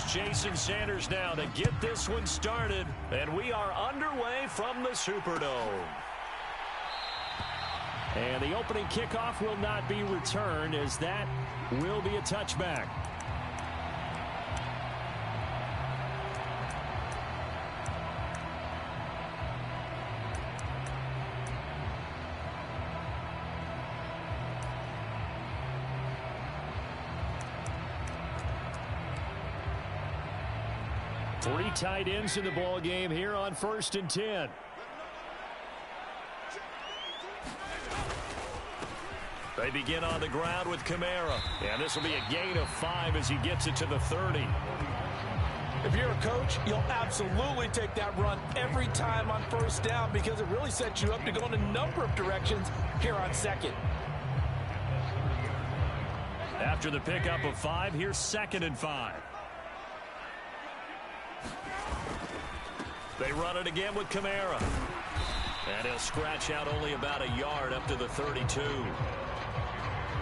Jason Sanders now to get this one started. And we are underway from the Superdome. And the opening kickoff will not be returned, as that will be a touchback. Three tight ends in the ball game here on 1st and 10. They begin on the ground with Kamara. And this will be a gain of 5 as he gets it to the 30. If you're a coach, you'll absolutely take that run every time on 1st down because it really sets you up to go in a number of directions here on 2nd. After the pickup of 5, here's 2nd and 5. They run it again with Kamara. And he'll scratch out only about a yard up to the 32.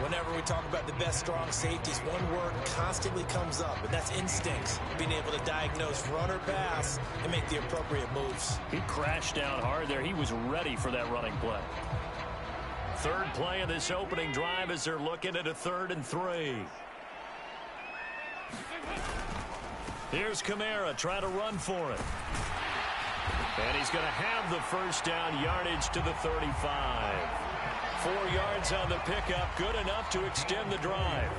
Whenever we talk about the best strong safeties, one word constantly comes up, and that's instincts. Being able to diagnose run or pass and make the appropriate moves. He crashed down hard there. He was ready for that running play. Third play of this opening drive as they're looking at a 3rd and 3. Here's Kamara trying to run for it. And he's going to have the 1st down, yardage to the 35. 4 yards on the pickup, good enough to extend the drive.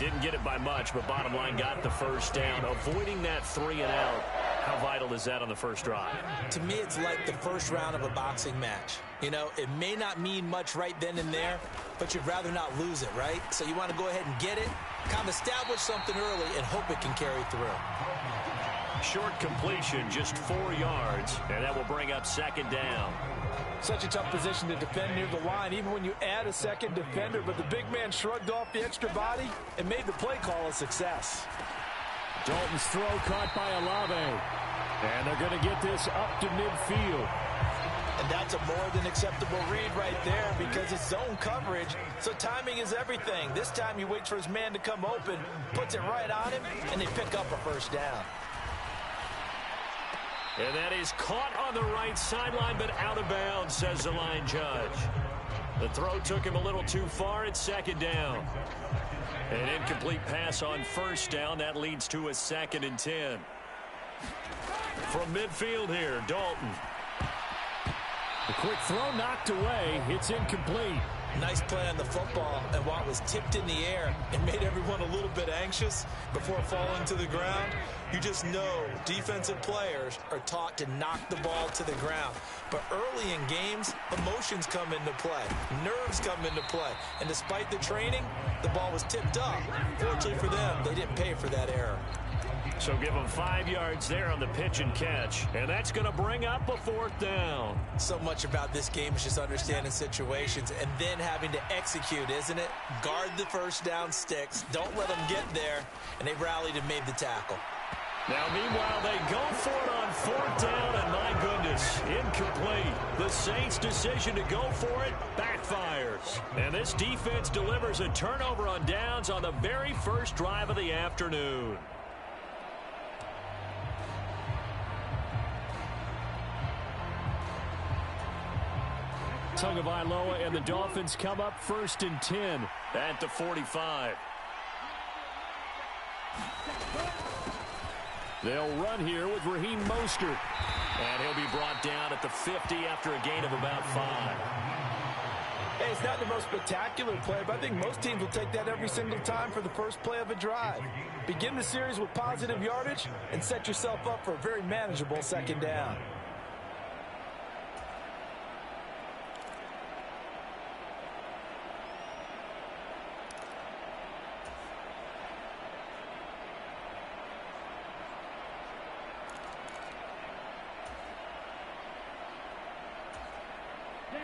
Didn't get it by much, but bottom line got the 1st down. Avoiding that 3 and out, how vital is that on the first drive? To me, it's like the first round of a boxing match. You know, it may not mean much right then and there, but you'd rather not lose it, right? So you want to go ahead and get it, kind of establish something early, and hope it can carry through. Short completion, just 4 yards, and that will bring up 2nd down. Such a tough position to defend near the line, even when you add a 2nd defender, but the big man shrugged off the extra body and made the play call a success. Dalton's throw caught by Olave, and they're going to get this up to midfield. And that's a more than acceptable read right there because it's zone coverage, so timing is everything. This time he waits for his man to come open, puts it right on him, and they pick up a 1st down. And that is caught on the right sideline, but out of bounds, says the line judge. The throw took him a little too far. It's 2nd down. An incomplete pass on 1st down. That leads to a 2nd and 10. From midfield here, Dalton. The quick throw knocked away. It's incomplete. Nice play on the football, and while it was tipped in the air and made everyone a little bit anxious before falling to the ground, you just know defensive players are taught to knock the ball to the ground. But early in games, emotions come into play. Nerves come into play. And despite the training, the ball was tipped up. Fortunately for them, they didn't pay for that error. So give them 5 yards there on the pitch and catch. And that's going to bring up a 4th down. So much about this game is just understanding situations and then having to execute, isn't it? Guard the 1st down sticks. Don't let them get there. And they rallied and made the tackle. Now, meanwhile, they go for it on 4th down, and my goodness, incomplete. The Saints' decision to go for it backfires. And this defense delivers a turnover on downs on the very first drive of the afternoon. Tagovailoa and the Dolphins come up 1st and 10 at the 45. They'll run here with Raheem Mostert. And he'll be brought down at the 50 after a gain of about 5. Hey, it's not the most spectacular play, but I think most teams will take that every single time for the first play of a drive. Begin the series with positive yardage and set yourself up for a very manageable 2nd down.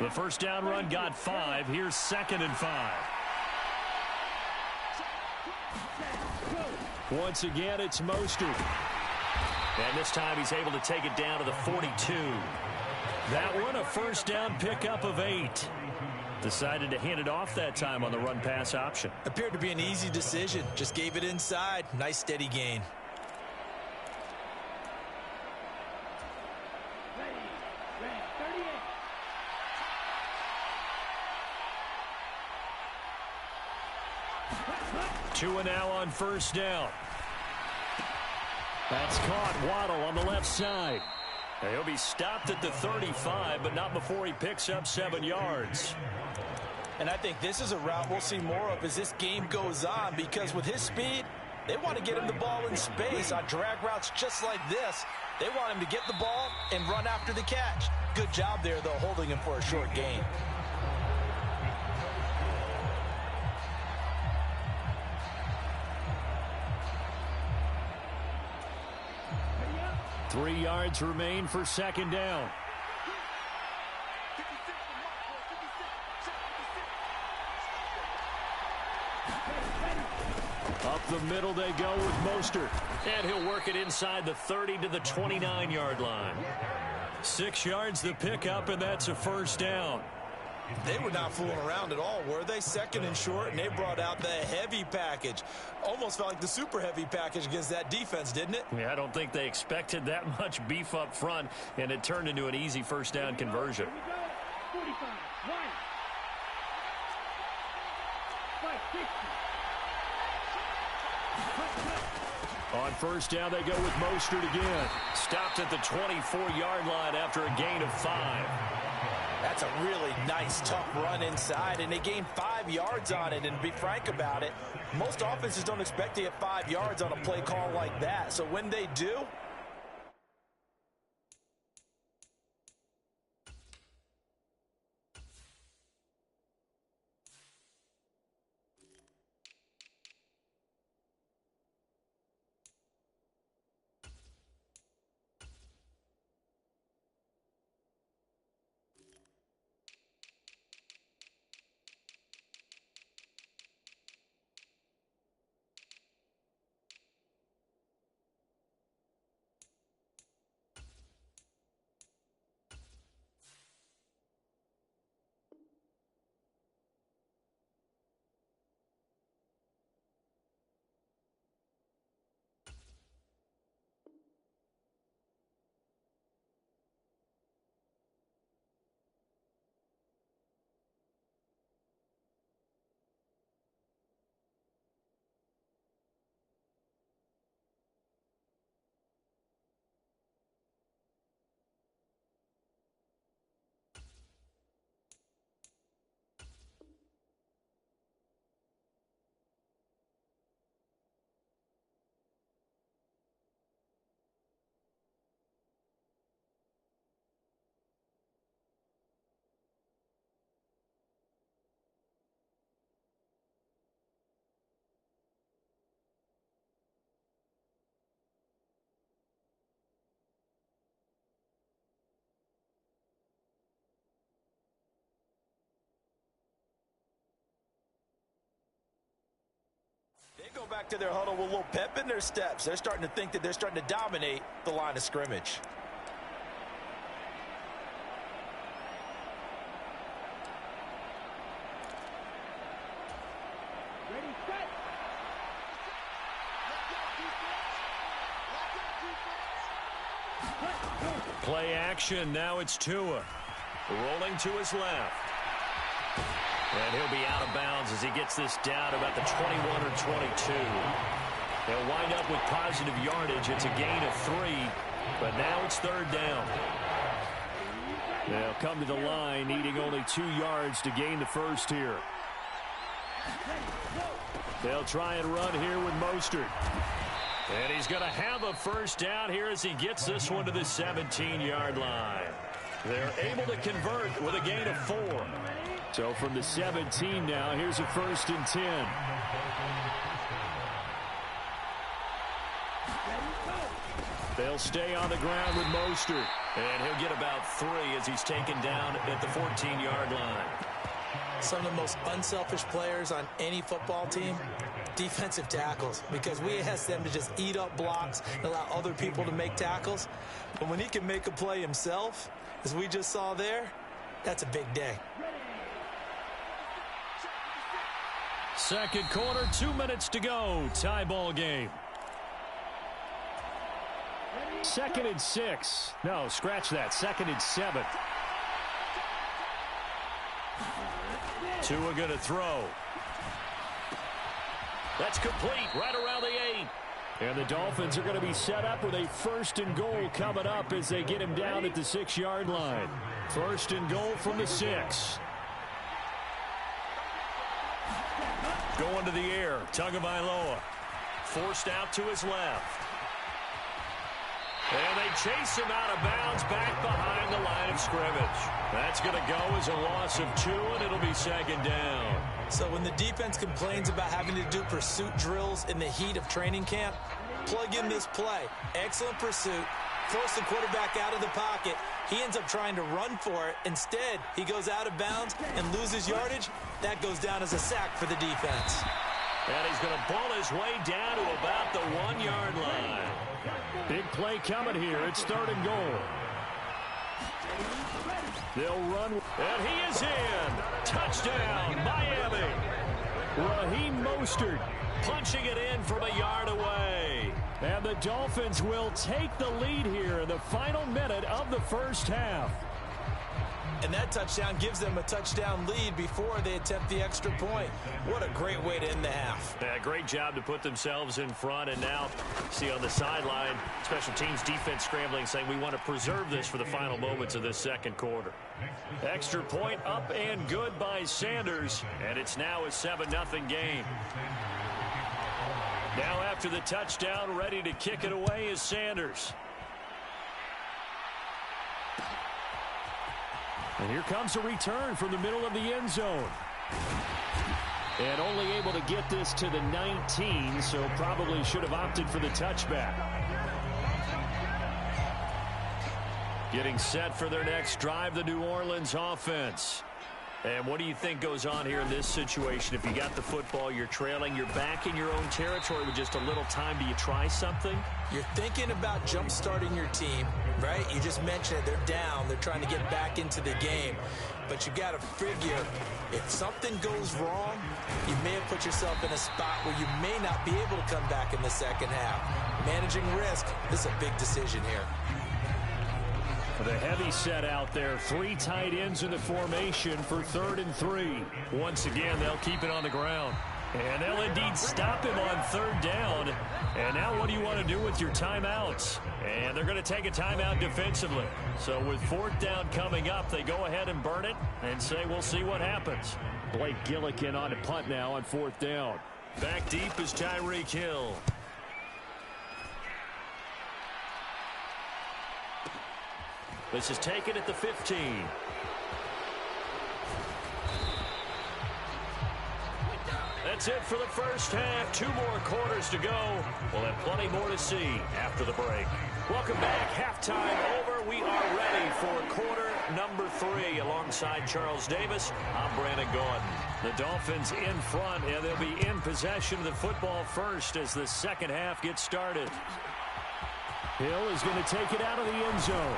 The 1st down run got 5. Here's 2nd and 5. Once again, it's Mostert. And this time he's able to take it down to the 42. That one, a 1st down pickup of 8. Decided to hand it off that time on the run-pass option. Appeared to be an easy decision. Just gave it inside. Nice steady gain. Tua now on first down. That's caught. Waddle on the left side. He'll be stopped at the 35, but not before he picks up 7 yards. And I think this is a route we'll see more of as this game goes on, because with his speed, they want to get him the ball in space on drag routes just like this. They want him to get the ball and run after the catch. Good job there, though, holding him for a short gain. Three yards remain for second down. Up the middle they go with Mostert. And he'll work it inside the 30 to the 29-yard line. 6 yards the pickup, and that's a first down. They were not fooling around at all, were they? Second and short, and they brought out the heavy package. Almost felt like the super heavy package against that defense, didn't it? Yeah, I don't think they expected that much beef up front, and it turned into an easy first down conversion. 45, 1, 550. On first down, they go with Mostert again. Stopped at the 24-yard line after a gain of 5. That's a really nice, tough run inside, and they gained 5 yards on it. And to be frank about it, most offenses don't expect to get 5 yards on a play call like that. So when they do, they go back to their huddle with a little pep in their steps. They're starting to think that they're starting to dominate the line of scrimmage. Ready, set. Play action. Now it's Tua. Rolling to his left. And he'll be out of bounds as he gets this down about the 21 or 22. They'll wind up with positive yardage. It's a gain of 3, but now it's third down. They'll come to the line needing only 2 yards to gain the first here. They'll try and run here with Mostert. And he's going to have a first down here as he gets this one to the 17-yard line. They're able to convert with a gain of 4. So from the 17 now, here's a 1st and 10. They'll stay on the ground with Mostert. And he'll get about 3 as he's taken down at the 14-yard line. Some of the most unselfish players on any football team, defensive tackles, because we ask them to just eat up blocks and allow other people to make tackles. But when he can make a play himself, as we just saw there, that's a big day. Second quarter, 2 minutes to go. Tie ball game. 2nd and 6. No, scratch that. 2nd and 7. Tua going to throw. That's complete right around the 8. And the Dolphins are going to be set up with a 1st and goal coming up as they get him down at the 6-yard line. 1st and goal from the 6. Going to the air, Tagovailoa. Forced out to his left. And they chase him out of bounds back behind the line of scrimmage. That's going to go as a loss of 2, and it'll be 2nd down. So when the defense complains about having to do pursuit drills in the heat of training camp, plug in this play. Excellent pursuit. Force the quarterback out of the pocket. He ends up trying to run for it. Instead, he goes out of bounds and loses yardage. That goes down as a sack for the defense. And he's going to bull his way down to about the 1-yard line. Big play coming here. It's 3rd and goal. They'll run, and he is in. Touchdown, Miami. Raheem Mostert punching it in from a yard away. And the Dolphins will take the lead here in the final minute of the first half. And that touchdown gives them a touchdown lead before they attempt the extra point. What a great way to end the half. Yeah, great job to put themselves in front. And now, see on the sideline, special teams defense scrambling, saying we want to preserve this for the final moments of this 2nd quarter. Extra point up and good by Sanders. And it's now a 7-0 game. Now after the touchdown, ready to kick it away is Sanders. And here comes a return from the middle of the end zone. And only able to get this to the 19, so probably should have opted for the touchback. Getting set for their next drive, the New Orleans offense. And what do you think goes on here in this situation? If you got the football, you're trailing, you're back in your own territory with just a little time. Do you try something? You're thinking about jump-starting your team, right? You just mentioned it. They're down. They're trying to get back into the game. But you got to figure, if something goes wrong, you may have put yourself in a spot where you may not be able to come back in the second half. Managing risk, this is a big decision here. The heavy set out there. 3 tight ends in the formation for 3rd and 3. Once again, they'll keep it on the ground. And they'll indeed stop him on 3rd down. And now what do you want to do with your timeouts? And they're going to take a timeout defensively. So with 4th down coming up, they go ahead and burn it and say we'll see what happens. Blake Gillikin on a punt now on 4th down. Back deep is Tyreek Hill. This is taken at the 15. That's it for the first half. 2 more quarters to go. We'll have plenty more to see after the break. Welcome back. Halftime over. We are ready for quarter number 3. Alongside Charles Davis, I'm Brandon Gordon. The Dolphins in front, and they'll be in possession of the football first as the second half gets started. Hill is going to take it out of the end zone.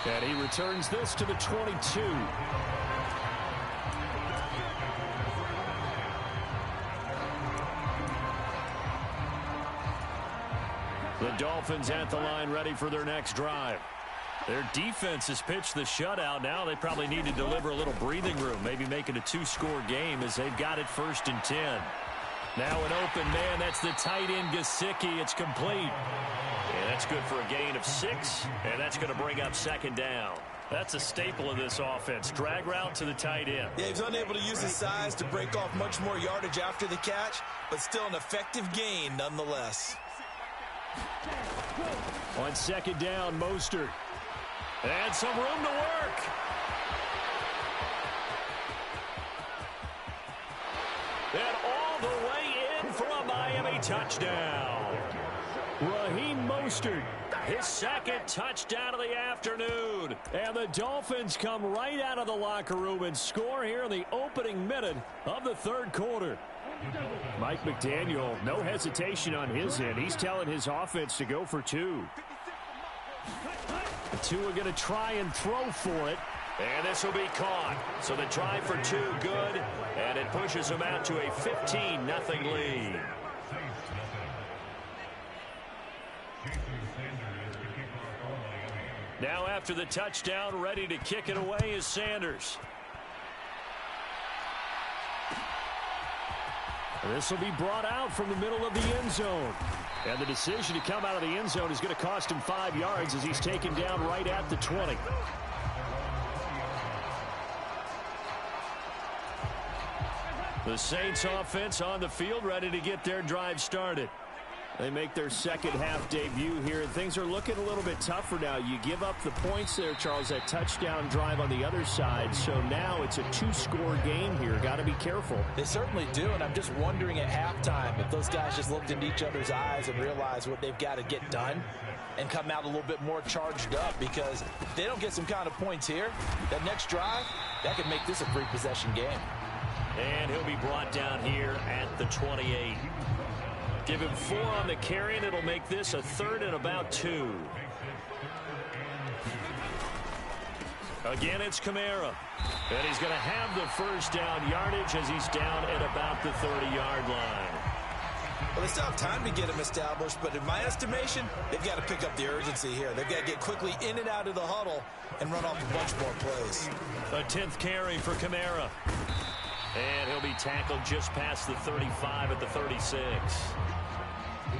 And he returns this to the 22. The Dolphins at the line ready for their next drive. Their defense has pitched the shutout. Now they probably need to deliver a little breathing room, maybe make it a 2-score game as they've got it 1st and 10. Now an open man. That's the tight end Gesicki. It's complete. And that's good for a gain of 6, and that's going to bring up 2nd down. That's a staple of this offense. Drag route to the tight end. Yeah, he's unable to use his size to break off much more yardage after the catch, but still an effective gain nonetheless. On 2nd down, Mostert. And some room to work. And all the way in for a Miami touchdown. Raheem Mostert, his 2nd touchdown of the afternoon. And the Dolphins come right out of the locker room and score here in the opening minute of the 3rd quarter. Mike McDaniel, no hesitation on his end. He's telling his offense to go for 2. The 2 are going to try and throw for it. And this will be caught. So the try for 2, good. And it pushes them out to a 15-0 lead. Now after the touchdown, ready to kick it away is Sanders. This will be brought out from the middle of the end zone. And the decision to come out of the end zone is going to cost him 5 yards as he's taken down right at the 20. The Saints offense on the field, ready to get their drive started. They make their second half debut here, and things are looking a little bit tougher now. You give up the points there, Charles, that touchdown drive on the other side. So now it's a 2-score game here. Got to be careful. They certainly do, and I'm just wondering at halftime if those guys just looked into each other's eyes and realized what they've got to get done and come out a little bit more charged up, because if they don't get some kind of points here, that next drive, that could make this a 3-possession game. And he'll be brought down here at the 28. Give him 4 on the carry, and it'll make this a 3rd and about 2. Again, it's Kamara. And he's going to have the first down yardage as he's down at about the 30-yard line. Well, they still have time to get him established, but in my estimation, they've got to pick up the urgency here. They've got to get quickly in and out of the huddle and run off a bunch more plays. A 10th carry for Kamara. And he'll be tackled just past the 35 at the 36.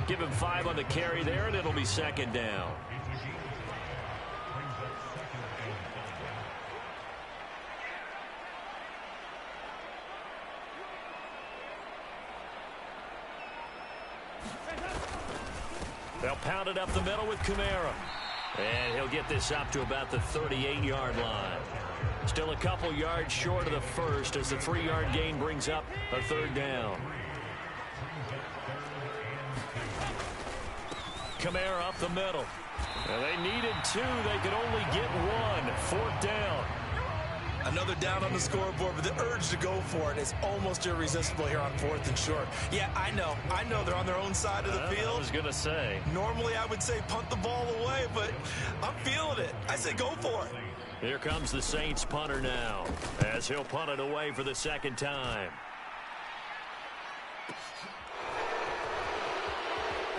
Give him 5 on the carry there, and it'll be second down. They'll pound it up the middle with Kamara. And he'll get this up to about the 38-yard line. Still a couple yards short of the first as the 3-yard gain brings up a 3rd down. Kamara up the middle. And they needed 2. They could only get 1. 4th down. Another down on the scoreboard, but the urge to go for it is almost irresistible here on 4th and short. Yeah, I know they're on their own side of the field. I was going to say. Normally I would say punt the ball away, but I'm feeling it. I say go for it. Here comes the Saints punter now as he'll punt it away for the 2nd time.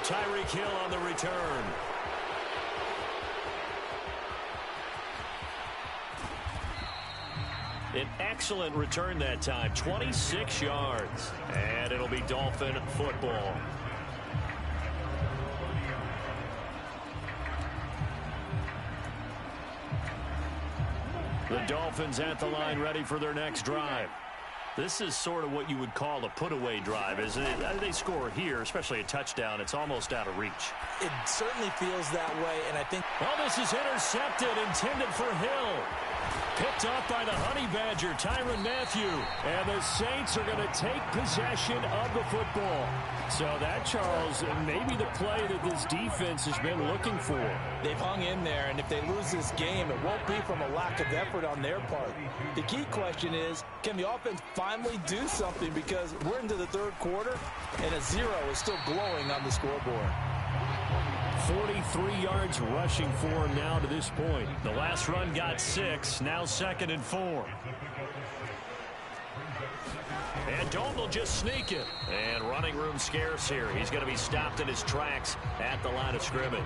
Tyreek Hill on the return. An excellent return that time, 26 yards. And it'll be Dolphin football. The Dolphins at the line ready for their next drive. This is sort of what you would call a put-away drive, isn't it? They score here, especially a touchdown. It's almost out of reach. It certainly feels that way, and I think... Oh, this is intercepted, intended for Hill. Picked up by the Honey Badger, Tyrann Mathieu. And the Saints are going to take possession of the football. So that, Charles, may be the play that this defense has been looking for. They've hung in there, and if they lose this game, it won't be from a lack of effort on their part. The key question is, can the offense finally do something? Because we're into the 3rd quarter, and a 0 is still glowing on the scoreboard. 43 yards rushing for him now to this point. The last run got 6, now 2nd and 4. And Dalton will just sneak it. And running room scarce here. He's going to be stopped in his tracks at the line of scrimmage.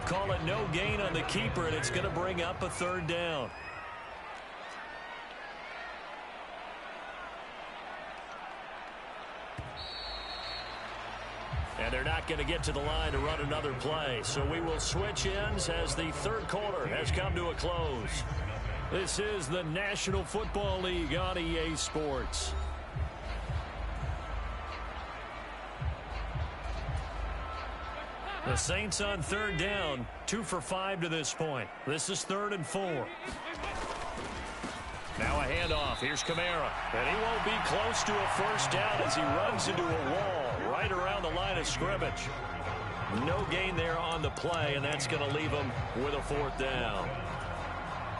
Call it no gain on the keeper, and it's going to bring up a 3rd down. And they're not going to get to the line to run another play. So we will switch ends as the 3rd quarter has come to a close. This is the National Football League on EA Sports. The Saints on 3rd down, 2 for 5 to this point. This is 3rd and 4. Now a handoff. Here's Kamara. And he won't be close to a first down as he runs into a wall right around the line of scrimmage. No gain there on the play, and that's going to leave him with a 4th down.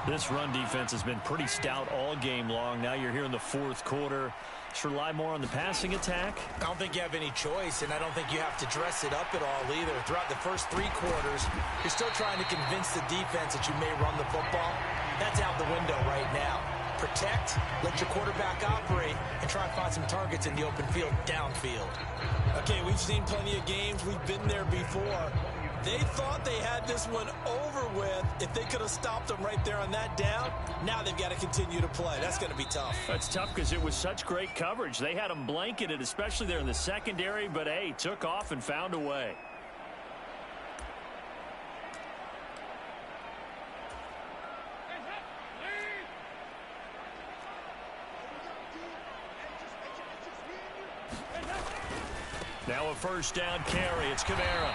This run defense has been pretty stout all game long. Now you're here in the 4th quarter. Just rely more on the passing attack. I don't think you have any choice, and I don't think you have to dress it up at all either. Throughout the first 3 quarters, you're still trying to convince the defense that you may run the football. That's out the window right now. Protect, let your quarterback operate, and try and find some targets in the open field, downfield. Okay, we've seen plenty of games. We've been there before. They thought they had this one over with if they could have stopped them right there on that down. Now they've got to continue to play. That's going to be tough. That's tough because it was such great coverage. They had them blanketed, especially there in the secondary, but, hey, took off and found a way. Now a first down carry. It's Kamara.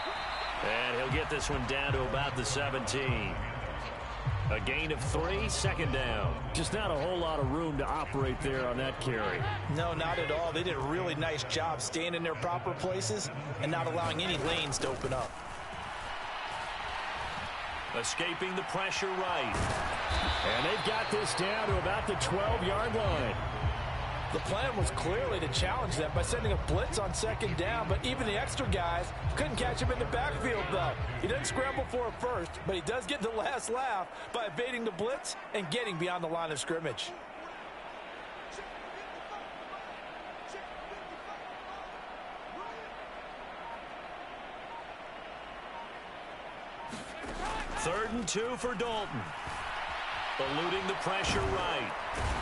And he'll get this one down to about the 17. A gain of 3, second down. Just not a whole lot of room to operate there on that carry. No, not at all. They did a really nice job staying in their proper places and not allowing any lanes to open up. Escaping the pressure right. And they've got this down to about the 12-yard line. The plan was clearly to challenge them by sending a blitz on second down, but even the extra guys couldn't catch him in the backfield, though. He doesn't scramble for a first, but he does get the last laugh by evading the blitz and getting beyond the line of scrimmage. Third and 2 for Dalton. Eluding the pressure right.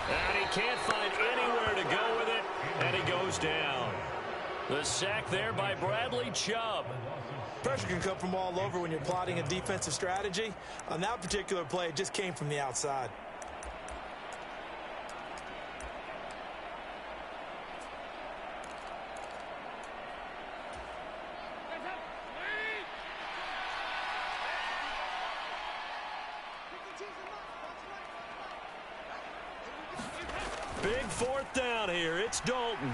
And he can't find anywhere to go with it, and he goes down. The sack there by Bradley Chubb. Pressure can come from all over when you're plotting a defensive strategy. On that particular play, it just came from the outside. Big fourth down here. It's Dalton.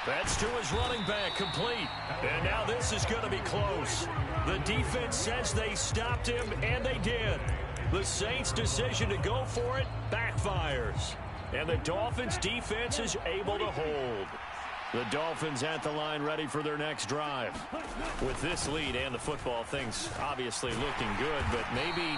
That's to his running back, complete. And now this is going to be close. The defense says they stopped him, and they did. The Saints' decision to go for it backfires. And the Dolphins' defense is able to hold. The Dolphins at the line ready for their next drive. With this lead and the football, things obviously looking good, but maybe...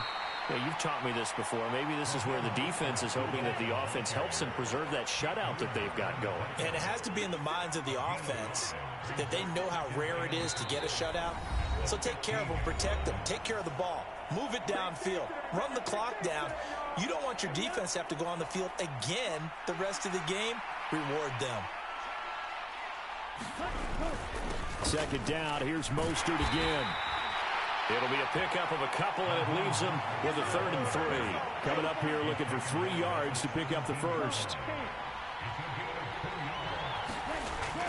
Yeah, you've taught me this before. Maybe this is where the defense is hoping that the offense helps them preserve that shutout that they've got going. And it has to be in the minds of the offense that they know how rare it is to get a shutout. So take care of them, protect them, take care of the ball, move it downfield, run the clock down. You don't want your defense to have to go on the field again the rest of the game. Reward them. Second down. Here's Mostert again. It'll be a pickup of a couple, and it leaves them with a 3rd and 3. Coming up here looking for 3 yards to pick up the first.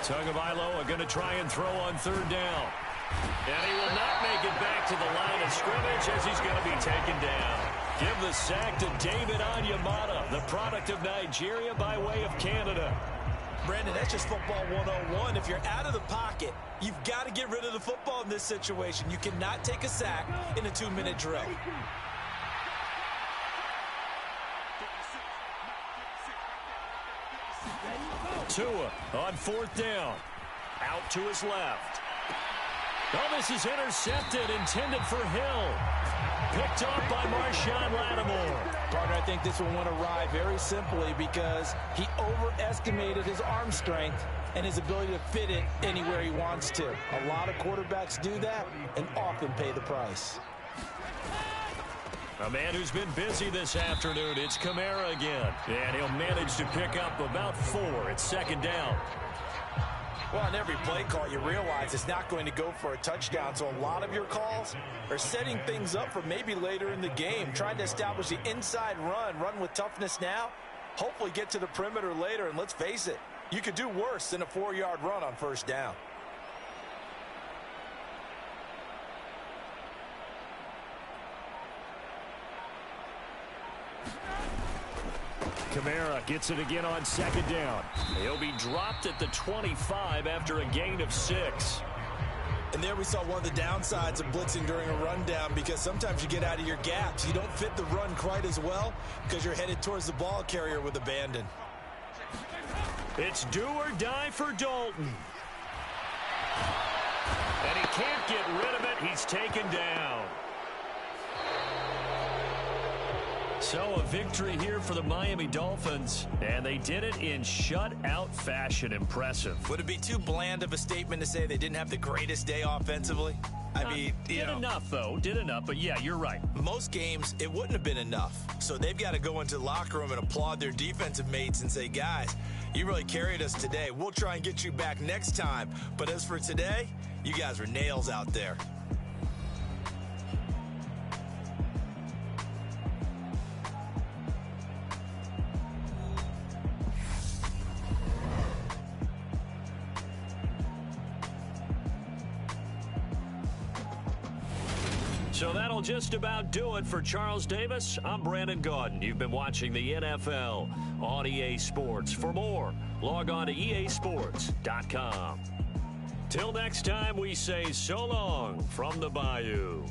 Tagovailoa going to try and throw on 3rd down. And he will not make it back to the line of scrimmage as he's going to be taken down. Give the sack to David Onyemata, the product of Nigeria by way of Canada. Brandon, that's just football 101. If you're out of the pocket, you've got to get rid of the football in this situation. You cannot take a sack in a 2-minute drill. Tua on 4th down. Out to his left. Oh, this is intercepted, intended for Hill. Picked up by Marshawn Lattimore. Partner, I think this one went awry very simply because he overestimated his arm strength and his ability to fit it anywhere he wants to. A lot of quarterbacks do that and often pay the price. A man who's been busy this afternoon. It's Kamara again. And he'll manage to pick up about 4. It's 2nd down. Well, on every play call, you realize it's not going to go for a touchdown. So a lot of your calls are setting things up for maybe later in the game, trying to establish the inside run with toughness now, hopefully get to the perimeter later. And let's face it, you could do worse than a 4-yard run on 1st down. Kamara gets it again on 2nd down. He'll be dropped at the 25 after a gain of 6. And there we saw one of the downsides of blitzing during a rundown, because sometimes you get out of your gaps. You don't fit the run quite as well because you're headed towards the ball carrier with abandon. It's do or die for Dalton. And he can't get rid of it. He's taken down. So a victory here for the Miami Dolphins, and they did it in shutout fashion. Impressive. Would it be too bland of a statement to say they didn't have the greatest day offensively? I mean, did enough, though. Did enough, but yeah, you're right. Most games, it wouldn't have been enough. So they've got to go into the locker room and applaud their defensive mates and say, guys, you really carried us today. We'll try and get you back next time. But as for today, you guys were nails out there. So that'll just about do it for Charles Davis. I'm Brandon Gaudin. You've been watching the NFL on EA Sports. For more, log on to easports.com. Till next time, we say so long from the Bayou.